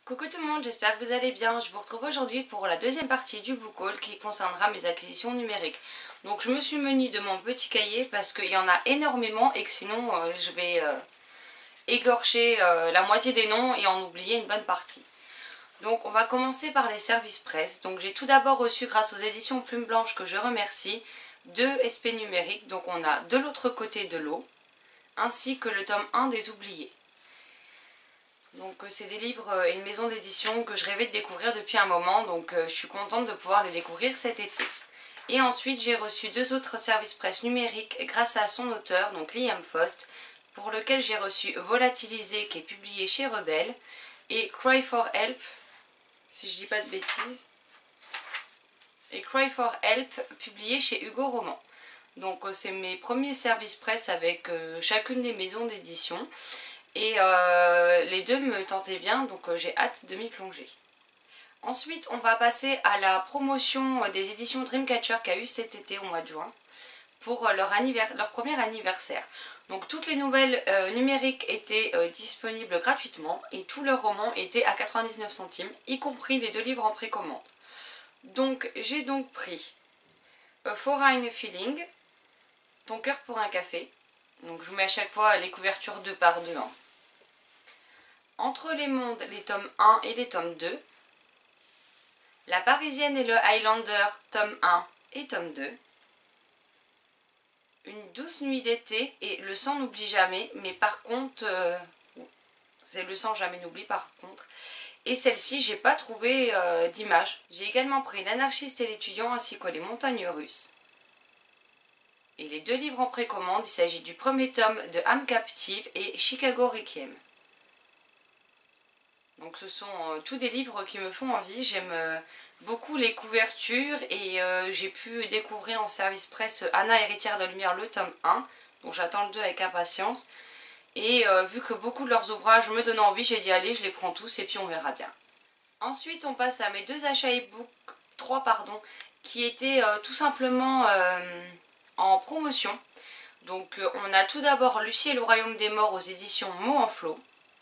Coucou tout le monde, j'espère que vous allez bien. Je vous retrouve aujourd'hui pour la deuxième partie du book haul qui concernera mes acquisitions numériques. Donc je me suis munie de mon petit cahier parce qu'il y en a énormément et que sinon je vais égorger la moitié des noms et en oublier une bonne partie. Donc on va commencer par les services presse. Donc j'ai tout d'abord reçu, grâce aux éditions Plume Blanche que je remercie, 2 SP numériques. Donc on a De l'autre côté de l'eau ainsi que le tome 1 des oubliés. Donc c'est des livres et une maison d'édition que je rêvais de découvrir depuis un moment, donc je suis contente de pouvoir les découvrir cet été. Et ensuite j'ai reçu 2 autres services presse numériques grâce à son auteur, donc Liam Faust, pour lequel j'ai reçu Volatilisé qui est publié chez Rebelle, et Cry for Help, si je dis pas de bêtises, et Cry for Help publié chez Hugo Roman. Donc c'est mes premiers services presse avec chacune des maisons d'édition. Et les deux me tentaient bien, donc j'ai hâte de m'y plonger. Ensuite, on va passer à la promotion des éditions Dreamcatcher qu'il y a eu cet été au mois de juin pour leur premier anniversaire. Donc toutes les nouvelles numériques étaient disponibles gratuitement et tous leurs romans étaient à 99 centimes, y compris les 2 livres en précommande. Donc j'ai donc pris Foreign Feeling, Ton cœur pour un café. Donc je vous mets à chaque fois les couvertures 2 par 2. Entre les mondes, les tomes 1 et les tomes 2. La Parisienne et le Highlander, tome 1 et tome 2. Une douce nuit d'été et Le sang n'oublie jamais, mais par contre, c'est Le sang jamais n'oublie par contre. Et celle-ci, j'ai pas trouvé d'image. J'ai également pris L'anarchiste et l'étudiant ainsi que Les montagnes russes. Et les 2 livres en précommande, il s'agit du premier tome de Âme captive et Chicago Requiem. Donc ce sont tous des livres qui me font envie, j'aime beaucoup les couvertures et j'ai pu découvrir en service presse Anna héritière de lumière le tome 1, donc j'attends le 2 avec impatience. Et vu que beaucoup de leurs ouvrages me donnent envie, j'ai dit allez, je les prends tous et puis on verra bien. Ensuite on passe à mes 2 achats e-book, 3 pardon, qui étaient tout simplement en promotion. Donc on a tout d'abord Lucie et le royaume des morts aux éditions Mots en Flot.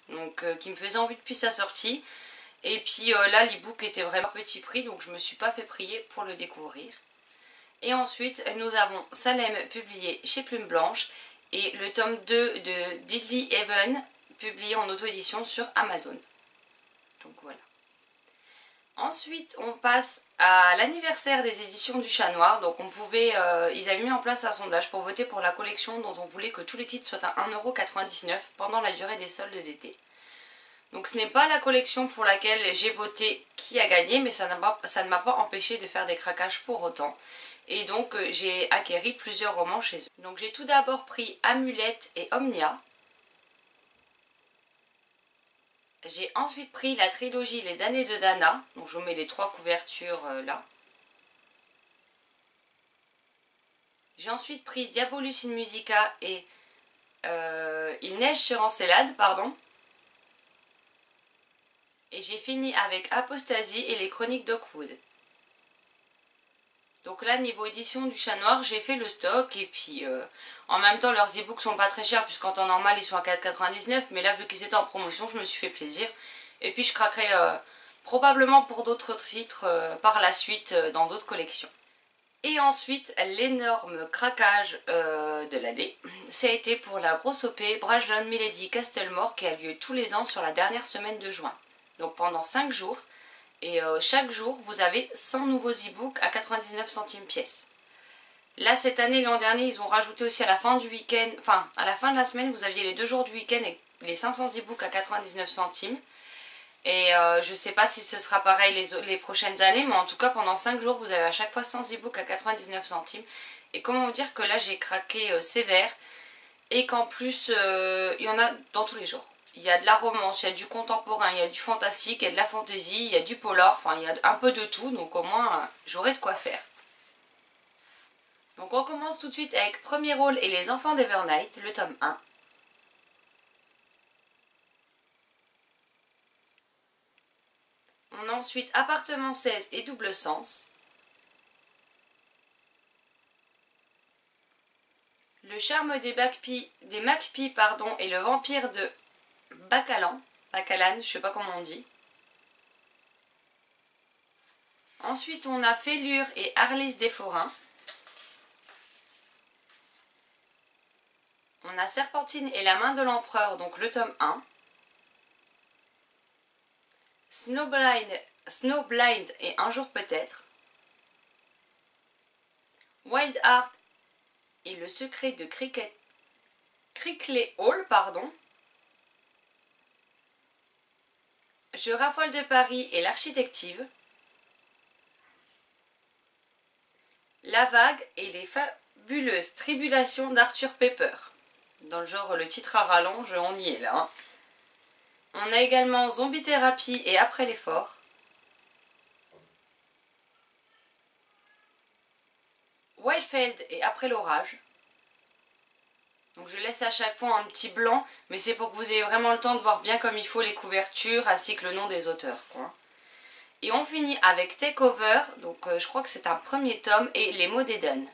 Donc qui me faisait envie depuis sa sortie. Et puis là l'e-book était vraiment petit prix, donc je me suis pas fait prier pour le découvrir. Et ensuite nous avons Salem publié chez Plume Blanche et le tome 2 de Diddley Heaven publié en auto-édition sur Amazon. Donc voilà. Ensuite on passe à l'anniversaire des éditions du Chat Noir. Donc on pouvait, ils avaient mis en place un sondage pour voter pour la collection dont on voulait que tous les titres soient à 1,99 € pendant la durée des soldes d'été. Donc ce n'est pas la collection pour laquelle j'ai voté qui a gagné, mais ça ne m'a pas empêché de faire des craquages pour autant. Et donc j'ai acquéri plusieurs romans chez eux. Donc j'ai tout d'abord pris Amulette et Omnia. J'ai ensuite pris la trilogie Les damnés de Dana, donc je vous mets les 3 couvertures là. J'ai ensuite pris Diabolus in Musica et Il neige sur Encelade, pardon. Et j'ai fini avec Apostasie et les chroniques d'Oakwood. Donc là, niveau édition du Chat Noir, j'ai fait le stock et puis en même temps leurs e-books sont pas très chers puisqu'en temps normal ils sont à 4,99 €, mais là vu qu'ils étaient en promotion, je me suis fait plaisir. Et puis je craquerai probablement pour d'autres titres par la suite dans d'autres collections. Et ensuite, l'énorme craquage de l'année, ça a été pour la grosse OP Brajlon Milady Castlemore qui a lieu tous les ans sur la dernière semaine de juin. Donc pendant 5 jours. Et chaque jour, vous avez 100 nouveaux e-books à 99 centimes pièce. Là, cette année, l'an dernier, ils ont rajouté aussi à la fin du week-end, enfin, à la fin de la semaine, vous aviez les 2 jours du week-end et les 500 e-books à 99 centimes. Et je sais pas si ce sera pareil les prochaines années, mais en tout cas, pendant 5 jours, vous avez à chaque fois 100 e-books à 99 centimes. Et comment vous dire que là, j'ai craqué sévère et qu'en plus, il y en a dans tous les genres. Il y a de la romance, il y a du contemporain, il y a du fantastique, il y a de la fantaisie, il y a du polar, enfin il y a un peu de tout, donc au moins j'aurai de quoi faire. Donc on commence tout de suite avec Premier rôle et les enfants d'Evernight, le tome 1. On a ensuite Appartement 16 et Double Sens. Le charme des Macpies et le vampire de Bacalan, je sais pas comment on dit. Ensuite, on a Fêlure et Arlys des Forains. On a Serpentine et la main de l'empereur, donc le tome 1. Snowblind et Un jour peut-être. Wild Heart et le secret de Crickley Hall, pardon. Je raffole de Paris et l'architective. La vague et les fabuleuses tribulations d'Arthur Pepper. Dans le genre, le titre à rallonge, on y est là. Hein. On a également Zombie Thérapie et Après l'effort. Wildfeld et Après l'orage. Donc je laisse à chaque fois un petit blanc, mais c'est pour que vous ayez vraiment le temps de voir bien comme il faut les couvertures, ainsi que le nom des auteurs, quoi. Et on finit avec Takeover, donc je crois que c'est un premier tome, et Les mots d'Eden.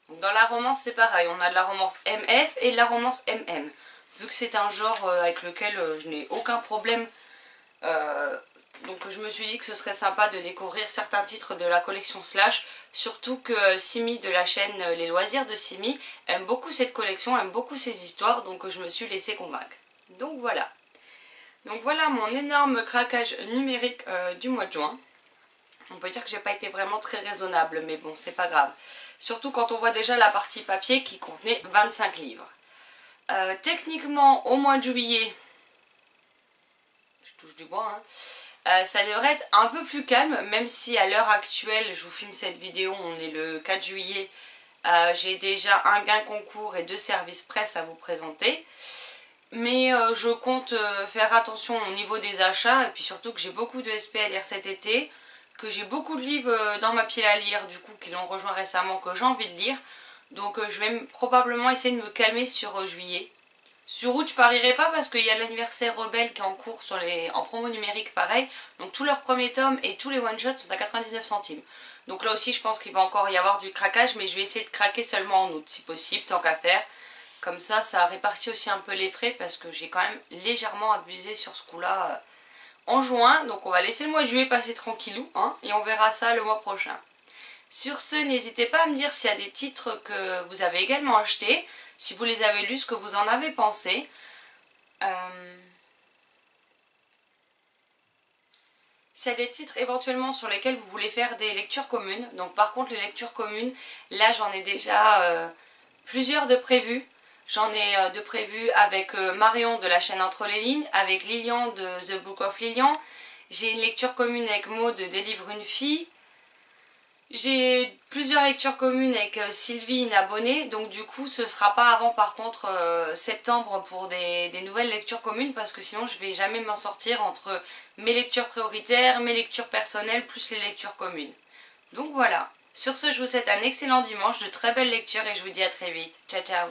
Donc dans la romance c'est pareil, on a de la romance MF et de la romance MM. Vu que c'est un genre avec lequel je n'ai aucun problème, donc je me suis dit que ce serait sympa de découvrir certains titres de la collection Slash, surtout que Simi de la chaîne Les Loisirs de Simi aime beaucoup cette collection, aime beaucoup ces histoires, donc je me suis laissée convaincre. Donc voilà. Donc voilà mon énorme craquage numérique du mois de juin. On peut dire que j'ai pas été vraiment très raisonnable, mais bon, c'est pas grave. Surtout quand on voit déjà la partie papier qui contenait 25 livres. Techniquement, au mois de juillet, je touche du bois, hein, ça devrait être un peu plus calme, même si à l'heure actuelle, je vous filme cette vidéo, on est le 4 juillet, j'ai déjà un gain concours et 2 services presse à vous présenter. Mais je compte faire attention au niveau des achats, et puis surtout que j'ai beaucoup de SP à lire cet été, que j'ai beaucoup de livres dans ma pile à lire, du coup, qui l'ont rejoint récemment, que j'ai envie de lire. Donc je vais probablement essayer de me calmer sur juillet. Sur août, je parierai pas parce qu'il y a l'anniversaire Rebelle qui est en cours en promo numérique, pareil. Donc tous leurs premiers tomes et tous les one-shots sont à 99 centimes. Donc là aussi, je pense qu'il va encore y avoir du craquage, mais je vais essayer de craquer seulement en août, si possible, tant qu'à faire. Comme ça répartit aussi un peu les frais parce que j'ai quand même légèrement abusé sur ce coup-là en juin. Donc on va laisser le mois de juillet passer tranquillou, hein, et on verra ça le mois prochain. Sur ce, n'hésitez pas à me dire s'il y a des titres que vous avez également achetés, si vous les avez lus, ce que vous en avez pensé. S'il y a des titres éventuellement sur lesquels vous voulez faire des lectures communes. Donc par contre les lectures communes, là j'en ai déjà plusieurs de prévues. J'en ai de prévues avec Marion de la chaîne Entre les lignes, avec Lilian de The Book of Lilian. J'ai une lecture commune avec Maud de Délivre une fille. J'ai plusieurs lectures communes avec Sylvie, une abonnée. Donc du coup ce sera pas avant par contre septembre pour des nouvelles lectures communes, parce que sinon je vais jamais m'en sortir entre mes lectures prioritaires, mes lectures personnelles plus les lectures communes. Donc voilà. Sur ce, je vous souhaite un excellent dimanche, de très belles lectures et je vous dis à très vite. Ciao ciao.